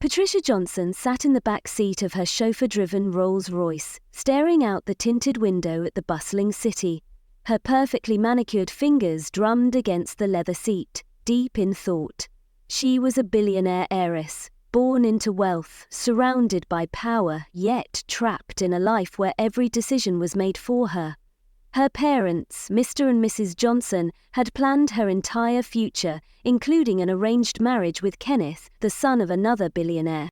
Patricia Johnson sat in the back seat of her chauffeur-driven Rolls-Royce, staring out the tinted window at the bustling city. Her perfectly manicured fingers drummed against the leather seat, deep in thought. She was a billionaire heiress, born into wealth, surrounded by power, yet trapped in a life where every decision was made for her. Her parents, Mr. and Mrs. Johnson, had planned her entire future, including an arranged marriage with Kenneth, the son of another billionaire.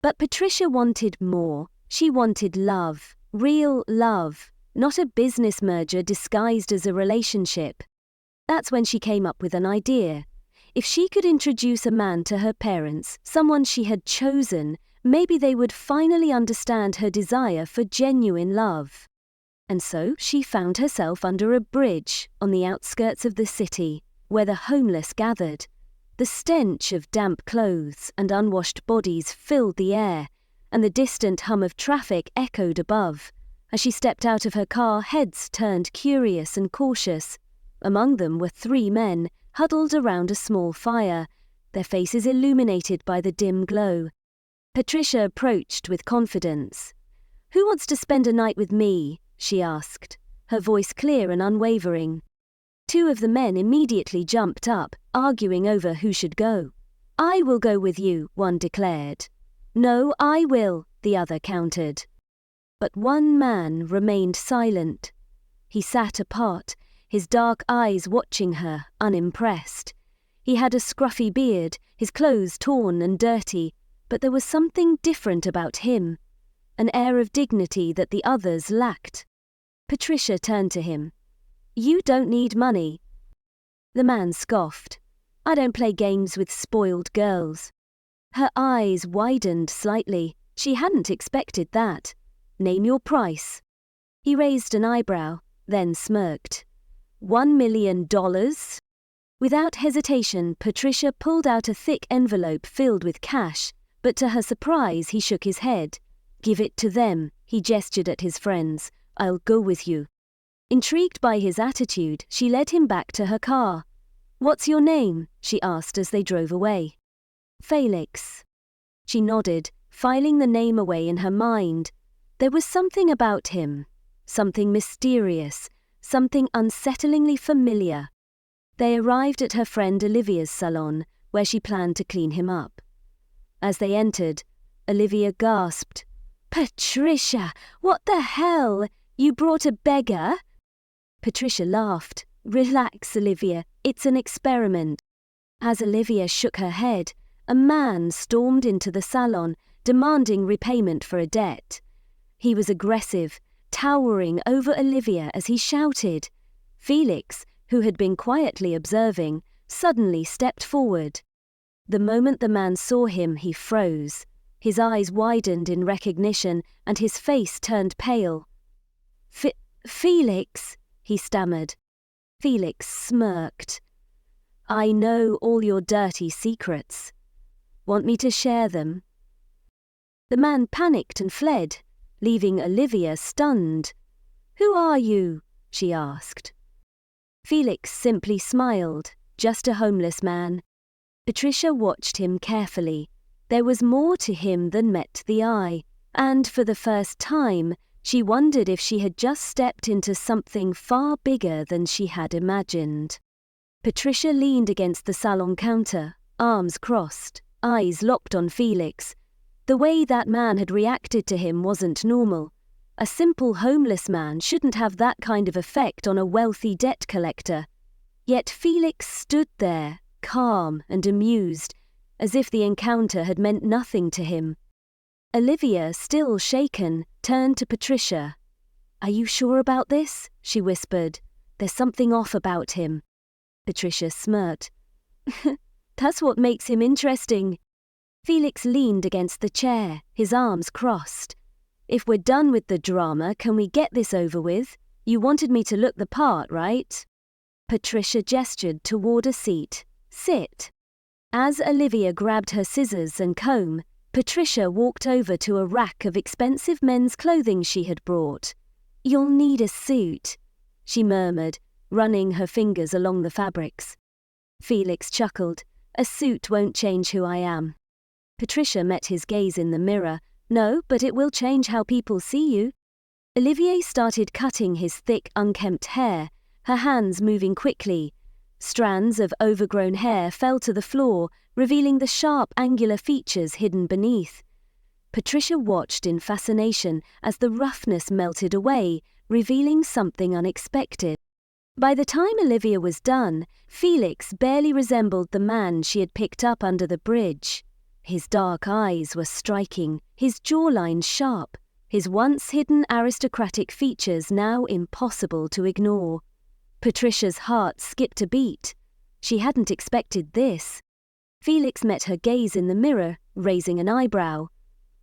But Patricia wanted more. She wanted love, real love, not a business merger disguised as a relationship. That's when she came up with an idea. If she could introduce a man to her parents, someone she had chosen, maybe they would finally understand her desire for genuine love. And so she found herself under a bridge on the outskirts of the city, where the homeless gathered. The stench of damp clothes and unwashed bodies filled the air, and the distant hum of traffic echoed above. As she stepped out of her car, heads turned curious and cautious. Among them were 3 men, huddled around a small fire, their faces illuminated by the dim glow. Patricia approached with confidence. "Who wants to spend a night with me?" she asked, her voice clear and unwavering. 2 of the men immediately jumped up, arguing over who should go. "I will go with you," one declared. "No, I will," the other countered. But one man remained silent. He sat apart, his dark eyes watching her, unimpressed. He had a scruffy beard, his clothes torn and dirty, but there was something different about him, an air of dignity that the others lacked. Patricia turned to him. "You don't need money." The man scoffed. "I don't play games with spoiled girls." Her eyes widened slightly. She hadn't expected that. "Name your price." He raised an eyebrow, then smirked. $1 million? Without hesitation, Patricia pulled out a thick envelope filled with cash, but to her surprise he shook his head. "Give it to them," he gestured at his friends. "I'll go with you." Intrigued by his attitude, she led him back to her car. "What's your name?" she asked as they drove away. "Felix." She nodded, filing the name away in her mind. There was something about him, something mysterious, something unsettlingly familiar. They arrived at her friend Olivia's salon, where she planned to clean him up. As they entered, Olivia gasped. "Patricia, what the hell? You brought a beggar?" Patricia laughed. "Relax, Olivia, it's an experiment." As Olivia shook her head, a man stormed into the salon, demanding repayment for a debt. He was aggressive, towering over Olivia as he shouted. Felix, who had been quietly observing, suddenly stepped forward. The moment the man saw him, he froze. His eyes widened in recognition, and his face turned pale. Felix, he stammered. Felix smirked. "I know all your dirty secrets. Want me to share them?" The man panicked and fled, leaving Olivia stunned. "Who are you?" she asked. Felix simply smiled, "Just a homeless man." Patricia watched him carefully. There was more to him than met the eye, and for the first time, she wondered if she had just stepped into something far bigger than she had imagined. Patricia leaned against the salon counter, arms crossed, eyes locked on Felix. The way that man had reacted to him wasn't normal. A simple homeless man shouldn't have that kind of effect on a wealthy debt collector. Yet Felix stood there, calm and amused, as if the encounter had meant nothing to him. Olivia, still shaken, turned to Patricia. "Are you sure about this?" she whispered. "There's something off about him." Patricia smirked. "That's what makes him interesting." Felix leaned against the chair, his arms crossed. "If we're done with the drama, can we get this over with? You wanted me to look the part, right?" Patricia gestured toward a seat. "Sit." As Olivia grabbed her scissors and comb, Patricia walked over to a rack of expensive men's clothing she had brought. "You'll need a suit," she murmured, running her fingers along the fabrics. Felix chuckled. "A suit won't change who I am." Patricia met his gaze in the mirror. No, but it will change how people see you. Olivier started cutting his thick, unkempt hair, her hands moving quickly. Strands of overgrown hair fell to the floor, revealing the sharp, angular features hidden beneath. Patricia watched in fascination as the roughness melted away, revealing something unexpected. By the time Olivia was done, Felix barely resembled the man she had picked up under the bridge. His dark eyes were striking, his jawline sharp, his once hidden aristocratic features now impossible to ignore. Patricia's heart skipped a beat. She hadn't expected this. Felix met her gaze in the mirror, raising an eyebrow.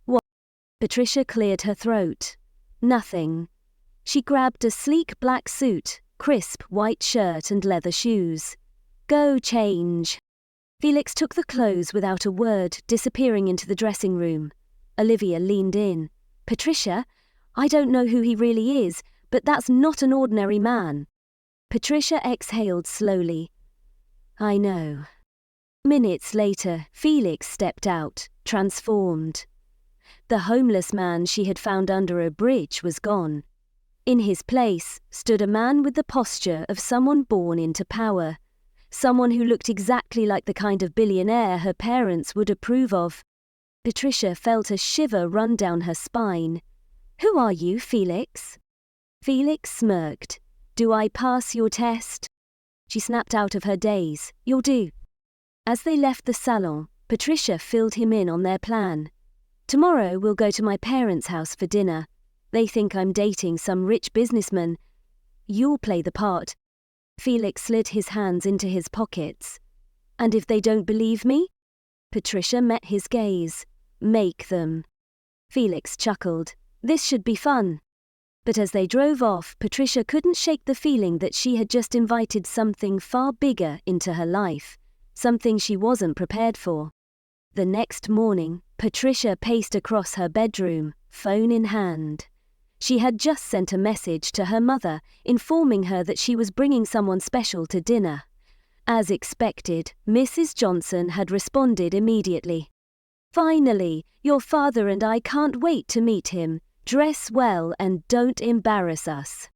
What? Patricia cleared her throat. Nothing. She grabbed a sleek black suit, crisp white shirt and leather shoes. Go change. Felix took the clothes without a word, disappearing into the dressing room. Olivia leaned in. Patricia, I don't know who he really is, but that's not an ordinary man. Patricia exhaled slowly. I know. Minutes later, Felix stepped out, transformed. The homeless man she had found under a bridge was gone. In his place stood a man with the posture of someone born into power, someone who looked exactly like the kind of billionaire her parents would approve of. Patricia felt a shiver run down her spine. Who are you, Felix? Felix smirked. Do I pass your test? She snapped out of her daze. You'll do. As they left the salon, Patricia filled him in on their plan. Tomorrow we'll go to my parents' house for dinner. They think I'm dating some rich businessman. You'll play the part. Felix slid his hands into his pockets. And if they don't believe me? Patricia met his gaze. Make them. Felix chuckled. This should be fun. But as they drove off, Patricia couldn't shake the feeling that she had just invited something far bigger into her life, something she wasn't prepared for. The next morning, Patricia paced across her bedroom, phone in hand. She had just sent a message to her mother, informing her that she was bringing someone special to dinner. As expected, Mrs. Johnson had responded immediately. Finally, your father and I can't wait to meet him. Dress well and don't embarrass us.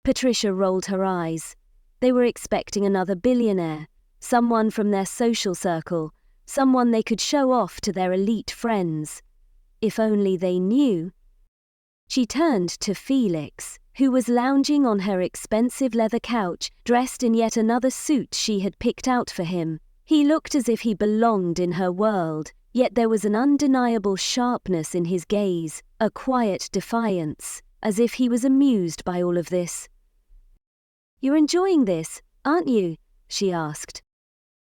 Patricia rolled her eyes. They were expecting another billionaire, someone from their social circle, someone they could show off to their elite friends. If only they knew. She turned to Felix, who was lounging on her expensive leather couch, dressed in yet another suit she had picked out for him. He looked as if he belonged in her world, yet there was an undeniable sharpness in his gaze, a quiet defiance, as if he was amused by all of this. You're enjoying this, aren't you? She asked.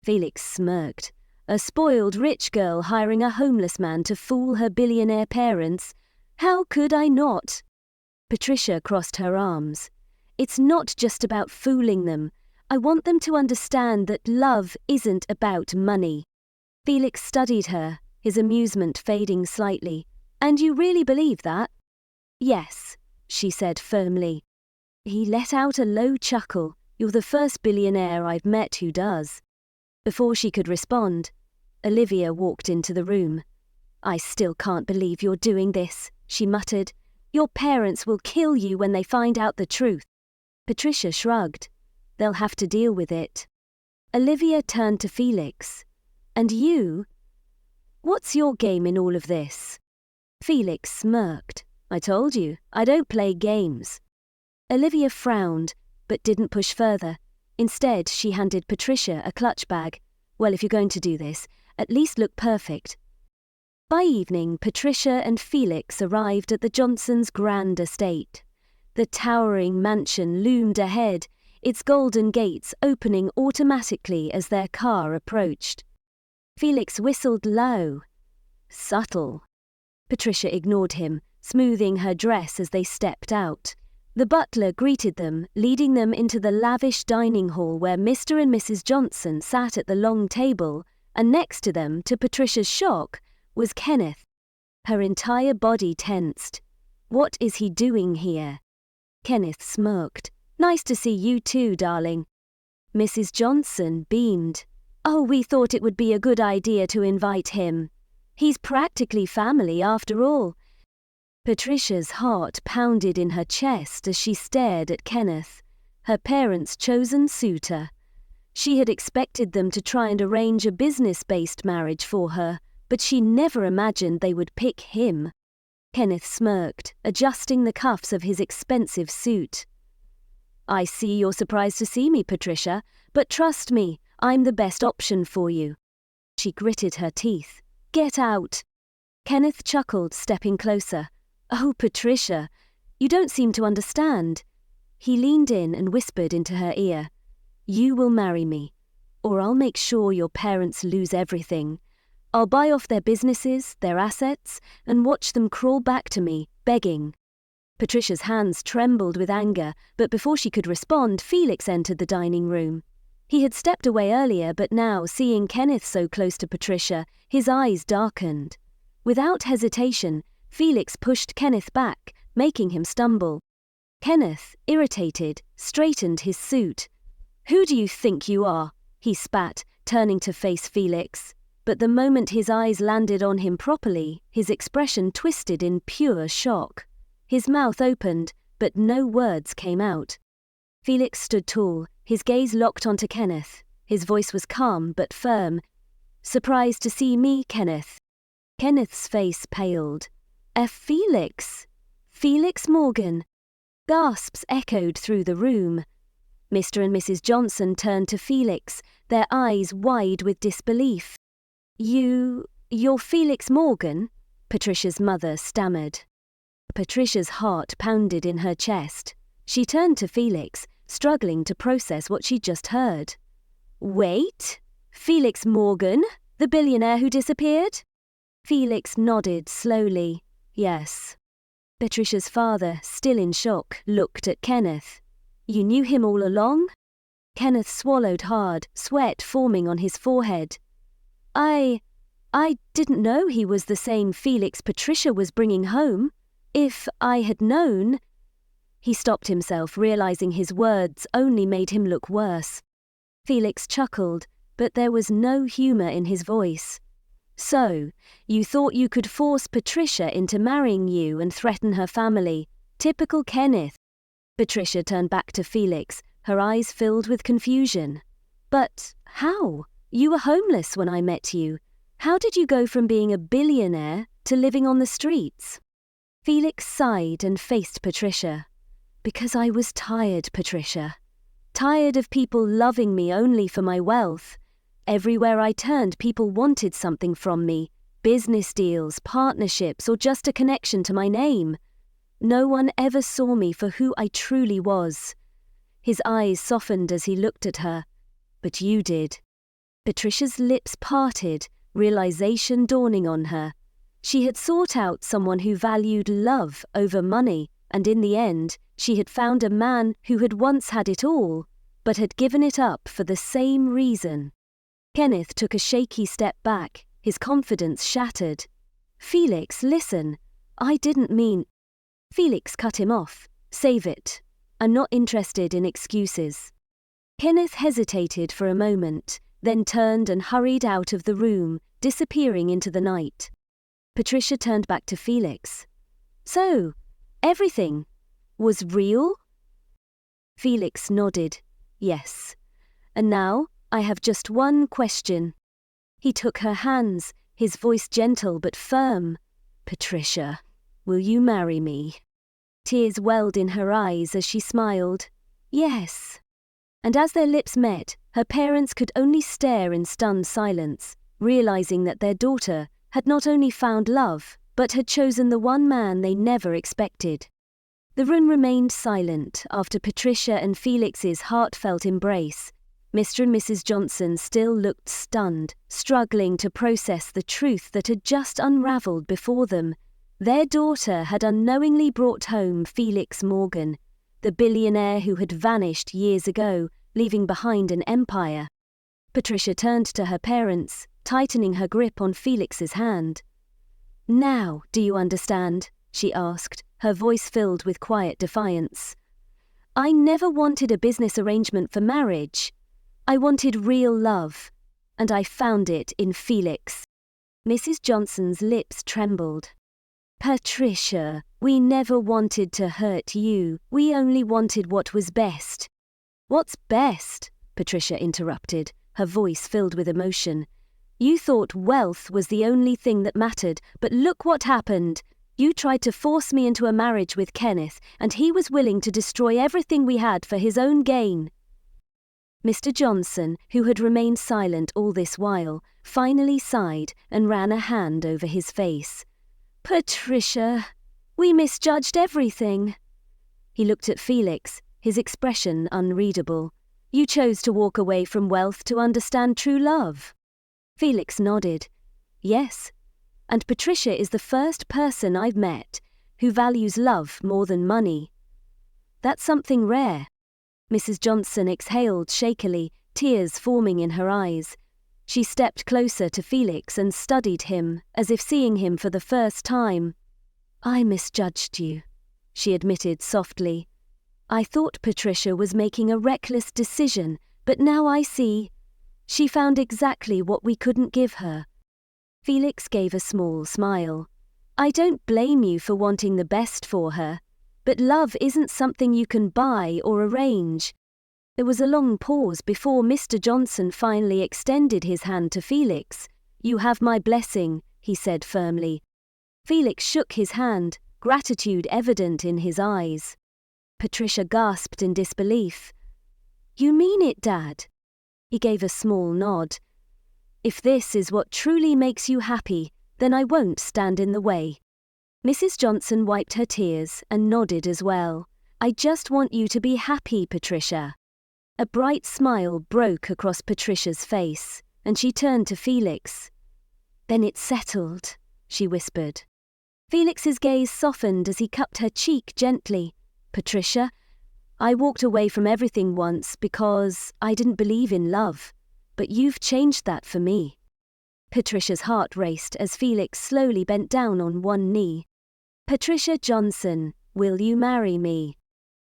Felix smirked. A spoiled rich girl hiring a homeless man to fool her billionaire parents. How could I not? Patricia crossed her arms. It's not just about fooling them. I want them to understand that love isn't about money. Felix studied her, his amusement fading slightly. And you really believe that? Yes, she said firmly. He let out a low chuckle. You're the first billionaire I've met who does. Before she could respond, Olivia walked into the room. I still can't believe you're doing this, she muttered. Your parents will kill you when they find out the truth. Patricia shrugged. They'll have to deal with it. Olivia turned to Felix. And you? What's your game in all of this? Felix smirked. I told you, I don't play games. Olivia frowned, but didn't push further. Instead, she handed Patricia a clutch bag. Well, if you're going to do this, at least look perfect. By evening, Patricia and Felix arrived at the Johnsons' grand estate. The towering mansion loomed ahead, its golden gates opening automatically as their car approached. Felix whistled low. Subtle. Patricia ignored him, smoothing her dress as they stepped out. The butler greeted them, leading them into the lavish dining hall where Mr. and Mrs. Johnson sat at the long table, and next to them, to Patricia's shock, was Kenneth. Her entire body tensed. What is he doing here? Kenneth smirked. Nice to see you too, darling. Mrs. Johnson beamed. Oh, we thought it would be a good idea to invite him. He's practically family after all. Patricia's heart pounded in her chest as she stared at Kenneth, her parents' chosen suitor. She had expected them to try and arrange a business-based marriage for her, but she never imagined they would pick him. Kenneth smirked, adjusting the cuffs of his expensive suit. "I see you're surprised to see me, Patricia, but trust me, I'm the best option for you." She gritted her teeth. "Get out." Kenneth chuckled, stepping closer. "Oh, Patricia, you don't seem to understand." He leaned in and whispered into her ear. "You will marry me, or I'll make sure your parents lose everything. I'll buy off their businesses, their assets, and watch them crawl back to me, begging." Patricia's hands trembled with anger, but before she could respond, Felix entered the dining room. He had stepped away earlier, but now, seeing Kenneth so close to Patricia, his eyes darkened. Without hesitation, Felix pushed Kenneth back, making him stumble. Kenneth, irritated, straightened his suit. "Who do you think you are?" he spat, turning to face Felix. But the moment his eyes landed on him properly, his expression twisted in pure shock. His mouth opened, but no words came out. Felix stood tall, his gaze locked onto Kenneth. His voice was calm but firm. "Surprised to see me, Kenneth?" Kenneth's face paled. Felix? Felix Morgan?" Gasps echoed through the room. Mr. and Mrs. Johnson turned to Felix, their eyes wide with disbelief. You're Felix Morgan?" Patricia's mother stammered. Patricia's heart pounded in her chest. She turned to Felix, struggling to process what she'd just heard. "Wait? Felix Morgan, the billionaire who disappeared?" Felix nodded slowly. "Yes." Patricia's father, still in shock, looked at Kenneth. "You knew him all along?" Kenneth swallowed hard, sweat forming on his forehead. I didn't know he was the same Felix Patricia was bringing home. If I had known..." He stopped himself, realizing his words only made him look worse. Felix chuckled, but there was no humor in his voice. "So, you thought you could force Patricia into marrying you and threaten her family. Typical Kenneth." Patricia turned back to Felix, her eyes filled with confusion. "But how? You were homeless when I met you. How did you go from being a billionaire to living on the streets?" Felix sighed and faced Patricia. "Because I was tired, Patricia. Tired of people loving me only for my wealth. Everywhere I turned, people wanted something from me. Business deals, partnerships, or just a connection to my name. No one ever saw me for who I truly was." His eyes softened as he looked at her. "But you did." Patricia's lips parted, realization dawning on her. She had sought out someone who valued love over money, and in the end, she had found a man who had once had it all, but had given it up for the same reason. Kenneth took a shaky step back, his confidence shattered. "Felix, listen. I didn't mean..." Felix cut him off. "Save it. I'm not interested in excuses." Kenneth hesitated for a moment, then turned and hurried out of the room, disappearing into the night. Patricia turned back to Felix. "So, everything was real?" Felix nodded. "Yes. And now, I have just one question." He took her hands, his voice gentle but firm. "Patricia, will you marry me?" Tears welled in her eyes as she smiled. "Yes." And as their lips met, her parents could only stare in stunned silence, realizing that their daughter had not only found love, but had chosen the one man they never expected. The room remained silent after Patricia and Felix's heartfelt embrace. Mr. and Mrs. Johnson still looked stunned, struggling to process the truth that had just unraveled before them. Their daughter had unknowingly brought home Felix Morgan, the billionaire who had vanished years ago, leaving behind an empire. Patricia turned to her parents, tightening her grip on Felix's hand. "Now, do you understand?" she asked, her voice filled with quiet defiance. "I never wanted a business arrangement for marriage. I wanted real love, and I found it in Felix." Mrs. Johnson's lips trembled. Patricia, we never wanted to hurt you. We only wanted what was best. What's best? Patricia interrupted, her voice filled with emotion. You thought wealth was the only thing that mattered, but look what happened. You tried to force me into a marriage with Kenneth, and he was willing to destroy everything we had for his own gain. Mr. Johnson, who had remained silent all this while, finally sighed and ran a hand over his face. Patricia, we misjudged everything. He looked at Felix, his expression unreadable. You chose to walk away from wealth to understand true love. Felix nodded. Yes, and Patricia is the first person I've met who values love more than money. That's something rare. Mrs. Johnson exhaled shakily, tears forming in her eyes. She stepped closer to Felix and studied him, as if seeing him for the first time. I misjudged you, she admitted softly. I thought Patricia was making a reckless decision, but now I see. She found exactly what we couldn't give her. Felix gave a small smile. I don't blame you for wanting the best for her, but love isn't something you can buy or arrange. There was a long pause before Mr. Johnson finally extended his hand to Felix. You have my blessing, he said firmly. Felix shook his hand, gratitude evident in his eyes. Patricia gasped in disbelief. You mean it, Dad? He gave a small nod. If this is what truly makes you happy, then I won't stand in the way. Mrs. Johnson wiped her tears and nodded as well. I just want you to be happy, Patricia. A bright smile broke across Patricia's face, and she turned to Felix. Then it's settled, she whispered. Felix's gaze softened as he cupped her cheek gently. Patricia, I walked away from everything once because I didn't believe in love, but you've changed that for me. Patricia's heart raced as Felix slowly bent down on one knee. Patricia Johnson, will you marry me?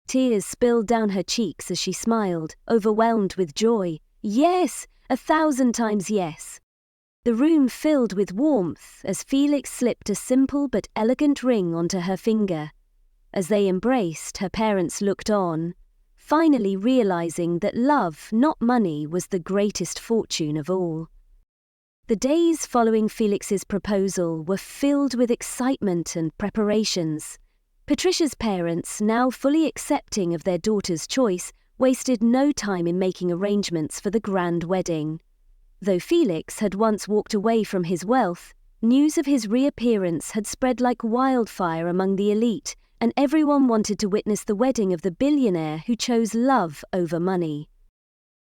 Tears spilled down her cheeks as she smiled, overwhelmed with joy. Yes, 1,000 times yes. The room filled with warmth as Felix slipped a simple but elegant ring onto her finger. As they embraced, her parents looked on, finally realizing that love, not money, was the greatest fortune of all. The days following Felix's proposal were filled with excitement and preparations. Patricia's parents, now fully accepting of their daughter's choice, wasted no time in making arrangements for the grand wedding. Though Felix had once walked away from his wealth, news of his reappearance had spread like wildfire among the elite, and everyone wanted to witness the wedding of the billionaire who chose love over money.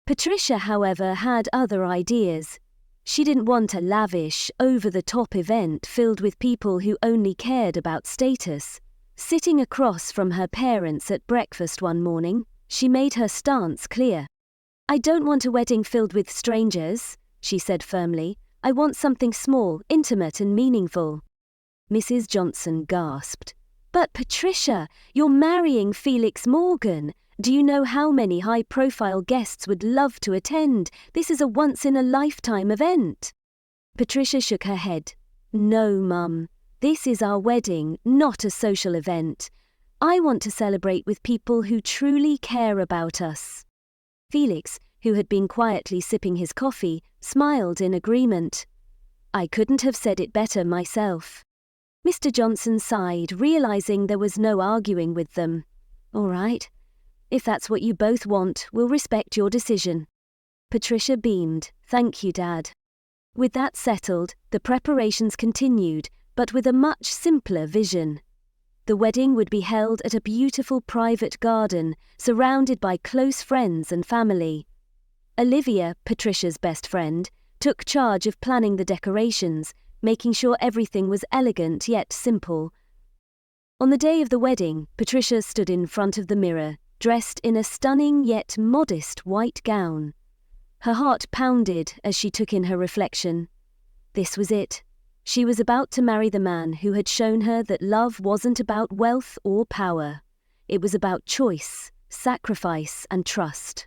Patricia, however, had other ideas. She didn't want a lavish, over-the-top event filled with people who only cared about status. Sitting across from her parents at breakfast one morning, she made her stance clear. I don't want a wedding filled with strangers, she said firmly. I want something small, intimate and meaningful. Mrs. Johnson gasped. But Patricia, you're marrying Felix Morgan. Do you know how many high-profile guests would love to attend? This is a once-in-a-lifetime event. Patricia shook her head. No, Mum. This is our wedding, not a social event. I want to celebrate with people who truly care about us. Felix, who had been quietly sipping his coffee, smiled in agreement. I couldn't have said it better myself. Mr. Johnson sighed, realizing there was no arguing with them. All right. If that's what you both want, we'll respect your decision. Patricia beamed. Thank you, Dad. With that settled, the preparations continued, but with a much simpler vision. The wedding would be held at a beautiful private garden, surrounded by close friends and family. Olivia, Patricia's best friend, took charge of planning the decorations, making sure everything was elegant yet simple. On the day of the wedding, Patricia stood in front of the mirror, dressed in a stunning yet modest white gown. Her heart pounded as she took in her reflection. This was it. She was about to marry the man who had shown her that love wasn't about wealth or power. It was about choice, sacrifice, and trust.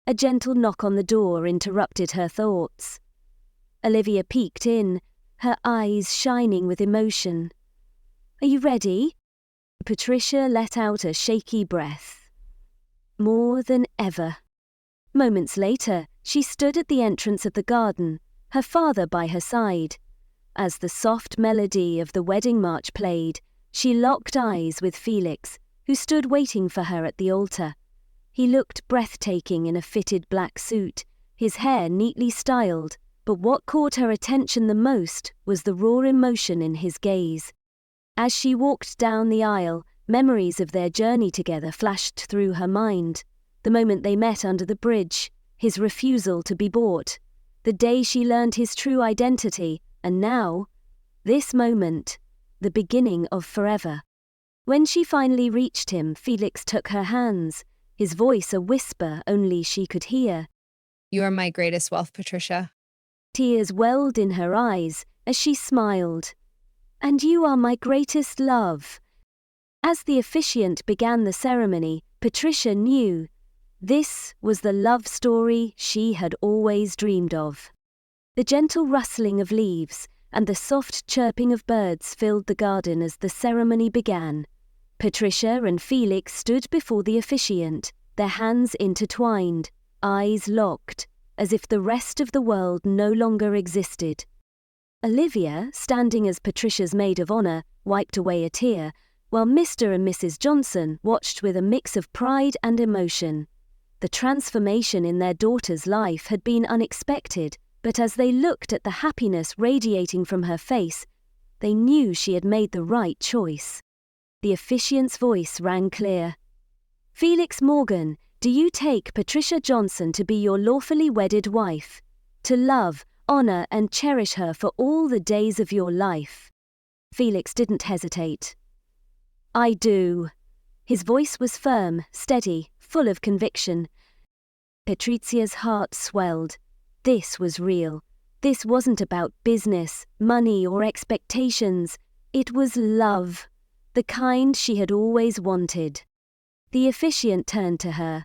A gentle knock on the door interrupted her thoughts. Olivia peeked in, her eyes shining with emotion. "Are you ready?" Patricia let out a shaky breath. More than ever. Moments later, she stood at the entrance of the garden, her father by her side. As the soft melody of the wedding march played, she locked eyes with Felix, who stood waiting for her at the altar. He looked breathtaking in a fitted black suit, his hair neatly styled, but what caught her attention the most was the raw emotion in his gaze. As she walked down the aisle, memories of their journey together flashed through her mind. The moment they met under the bridge, his refusal to be bought, the day she learned his true identity, and now, this moment, the beginning of forever. When she finally reached him, Felix took her hands, his voice a whisper only she could hear. "You are my greatest wealth, Patricia." Tears welled in her eyes as she smiled. "And you are my greatest love." As the officiant began the ceremony, Patricia knew this was the love story she had always dreamed of. The gentle rustling of leaves and the soft chirping of birds filled the garden as the ceremony began. Patricia and Felix stood before the officiant, their hands intertwined, eyes locked, as if the rest of the world no longer existed. Olivia, standing as Patricia's maid of honor, wiped away a tear, while Mr. and Mrs. Johnson watched with a mix of pride and emotion. The transformation in their daughter's life had been unexpected, but as they looked at the happiness radiating from her face, they knew she had made the right choice. The officiant's voice rang clear. "Felix Morgan, do you take Patricia Johnson to be your lawfully wedded wife, to love, honor, and cherish her for all the days of your life?" Felix didn't hesitate. "I do." His voice was firm, steady, full of conviction. Patricia's heart swelled. This was real. This wasn't about business, money, or expectations. It was love, the kind she had always wanted. The officiant turned to her.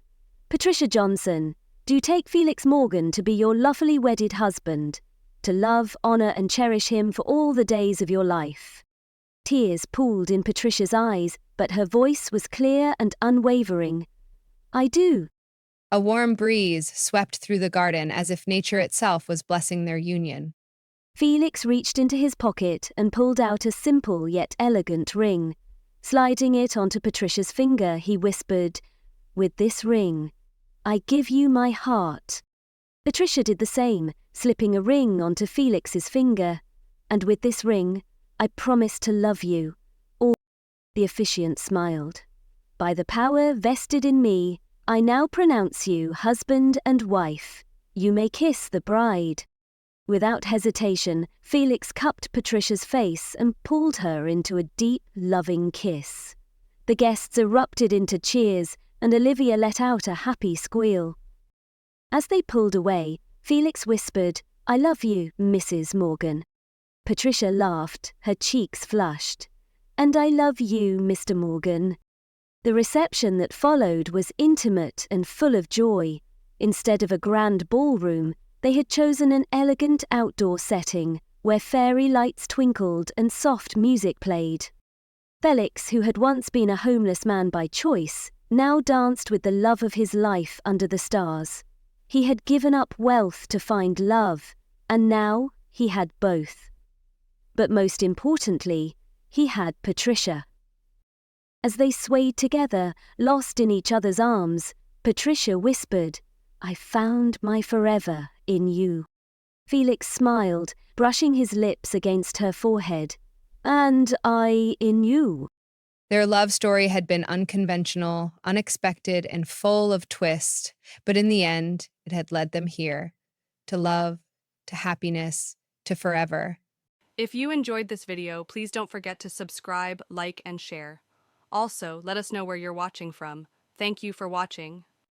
"Patricia Johnson, do you take Felix Morgan to be your lawfully wedded husband, to love, honor, and cherish him for all the days of your life?" Tears pooled in Patricia's eyes, but her voice was clear and unwavering. "I do." A warm breeze swept through the garden as if nature itself was blessing their union. Felix reached into his pocket and pulled out a simple yet elegant ring. Sliding it onto Patricia's finger, he whispered, "With this ring, I give you my heart." Patricia did the same, slipping a ring onto Felix's finger. "And with this ring, I promise to love you." The officiant smiled. "By the power vested in me, I now pronounce you husband and wife. You may kiss the bride." Without hesitation, Felix cupped Patricia's face and pulled her into a deep, loving kiss. The guests erupted into cheers, and Olivia let out a happy squeal. As they pulled away, Felix whispered, "I love you, Mrs. Morgan." Patricia laughed, her cheeks flushed. "And I love you, Mr. Morgan." The reception that followed was intimate and full of joy. Instead of a grand ballroom, they had chosen an elegant outdoor setting where fairy lights twinkled and soft music played. Felix, who had once been a homeless man by choice, now danced with the love of his life under the stars. He had given up wealth to find love, and now he had both. But most importantly, he had Patricia. As they swayed together, lost in each other's arms, Patricia whispered, "I found my forever in you." Felix smiled, brushing his lips against her forehead. "And I in you." Their love story had been unconventional, unexpected, and full of twists, but in the end, it had led them here, to love, to happiness, to forever. If you enjoyed this video, please don't forget to subscribe, like, and share. Also, let us know where you're watching from. Thank you for watching.